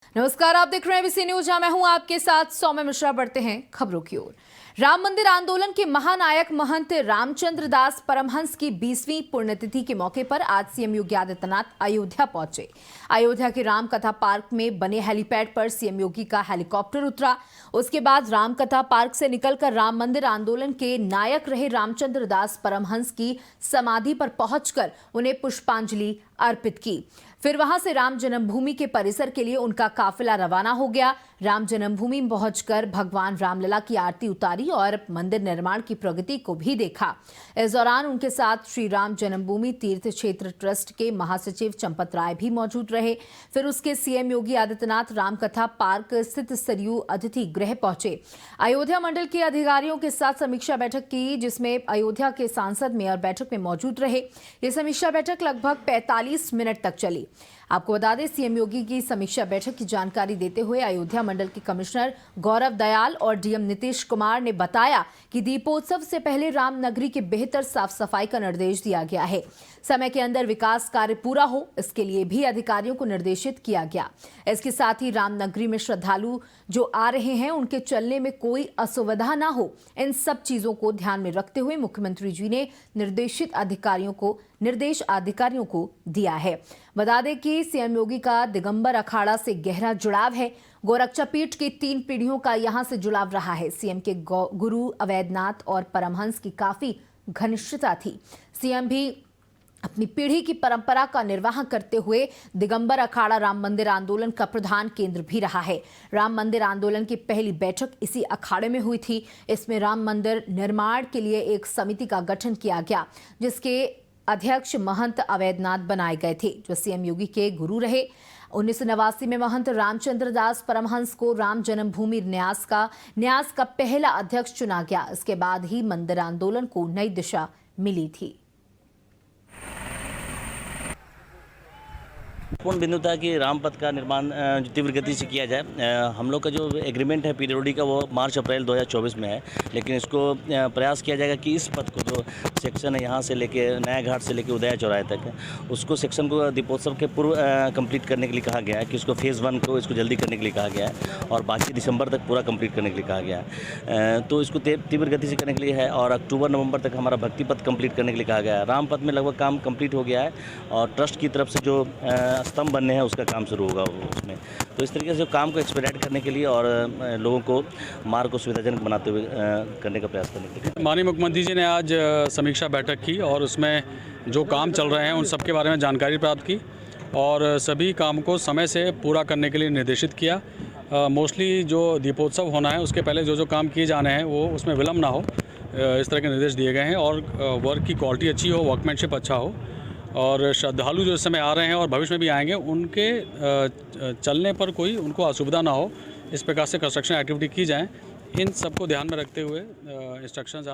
नमस्कार, आप देख रहे हैं एबीसी न्यूज। मैं हूं आपके साथ सौम्य मिश्रा। बढ़ते हैं खबरों की ओर। राम मंदिर आंदोलन के महानायक महंत रामचंद्र दास परमहंस की 20वीं पुण्यतिथि के मौके पर आज सीएम योगी आदित्यनाथ अयोध्या पहुंचे। अयोध्या के रामकथा पार्क में बने हेलीपैड पर सीएम योगी का हेलीकॉप्टर उतरा। उसके बाद रामकथा पार्क से निकलकर राम मंदिर आंदोलन के नायक रहे रामचंद्र दास परमहंस की समाधि पर पहुंचकर उन्हें पुष्पांजलि अर्पित की। फिर वहां से राम जन्मभूमि के परिसर के लिए उनका काफिला रवाना हो गया। राम जन्मभूमि में पहुंचकर भगवान रामलला की आरती उतारी और मंदिर निर्माण की प्रगति को भी देखा। इस दौरान उनके साथ श्री राम जन्मभूमि तीर्थ क्षेत्र ट्रस्ट के महासचिव चंपत राय भी मौजूद रहे। फिर उसके सीएम योगी आदित्यनाथ रामकथा पार्क स्थित सरयू अतिथि गृह पहुंचे। अयोध्या मंडल के अधिकारियों के साथ समीक्षा बैठक की, जिसमें अयोध्या के सांसद मेयर बैठक में मौजूद रहे। ये समीक्षा बैठक लगभग 45 मिनट तक चली। आपको बता दें, सीएम योगी की समीक्षा बैठक की जानकारी देते हुए अयोध्या मंडल के कमिश्नर गौरव दयाल और डीएम नीतीश कुमार ने बताया कि दीपोत्सव से पहले रामनगरी के बेहतर साफ सफाई का निर्देश दिया गया है। समय के अंदर विकास कार्य पूरा हो, इसके लिए भी अधिकारियों को निर्देशित किया गया। इसके साथ ही रामनगरी में श्रद्धालु जो आ रहे हैं उनके चलने में कोई असुविधा न हो, इन सब चीजों को ध्यान में रखते हुए मुख्यमंत्री जी ने निर्देश अधिकारियों को दिया है। बता दें कि सीएम योगी का दिगंबर अखाड़ा से गहरा जुड़ाव है। गोरक्षा पीठ की 3 पीढ़ियों का यहां से जुड़ाव रहा है। सीएम के गुरु अवैधनाथ और परमहंस की काफी घनिष्ठता थी। सीएम भी अपनी पीढ़ी की परंपरा का निर्वाह करते हुए दिगंबर अखाड़ा राम मंदिर आंदोलन का प्रधान केंद्र भी रहा है। राम मंदिर आंदोलन की पहली बैठक इसी अखाड़े में हुई थी। इसमें राम मंदिर निर्माण के लिए एक समिति का गठन किया गया, जिसके अध्यक्ष महंत अवैधनाथ बनाए गए थे, जो सीएम योगी के गुरु रहे। 1989 में महंत रामचंद्र दास परमहंस को राम जन्मभूमि न्यास का पहला अध्यक्ष चुना गया। इसके बाद ही मंदिर आंदोलन को नई दिशा मिली थी। पूर्ण बिंदु था कि रामपथ का निर्माण तीव्र गति से किया जाए। हम लोग का जो एग्रीमेंट है पीडब्ल्यूडी का, वो मार्च अप्रैल 2024 में है, लेकिन इसको प्रयास किया जाएगा कि इस पथ को, जो सेक्शन है यहाँ से लेके नया घाट से लेके उदया चौराहे तक, उसको सेक्शन को दीपोत्सव के पूर्व कंप्लीट करने के लिए कहा गया है कि उसको फेज़ 1 को इसको जल्दी करने के लिए कहा गया है और बाकी दिसंबर तक पूरा कंप्लीट करने के लिए कहा गया है। तो इसको तीव्र गति से करने के लिए है और अक्टूबर नवंबर तक हमारा भक्ति पथ कंप्लीट करने के लिए कहा गया है। रामपथ में लगभग काम कंप्लीट हो गया है और ट्रस्ट की तरफ से जो स्तंभ बनने हैं उसका काम शुरू होगा उसमें। तो इस तरीके से काम को एक्सपेडाइट करने के लिए और लोगों को मार्ग को सुविधाजनक बनाते हुए करने का प्रयास करने के लिए माननीय मुख्यमंत्री जी ने आज समीक्षा बैठक की और उसमें जो काम चल रहे हैं उन सब के बारे में जानकारी प्राप्त की और सभी काम को समय से पूरा करने के लिए निर्देशित किया। मोस्टली जो दीपोत्सव होना है उसके पहले जो काम किए जाने हैं वो उसमें विलम्ब ना हो, इस तरह के निर्देश दिए गए हैं और वर्क की क्वालिटी अच्छी हो, वर्कमैनशिप अच्छा हो और श्रद्धालु जो इस समय आ रहे हैं और भविष्य में भी आएंगे उनके चलने पर कोई उनको असुविधा ना हो, इस प्रकार से कंस्ट्रक्शन एक्टिविटी की जाए। इन सबको ध्यान में रखते हुए इंस्ट्रक्शंस आज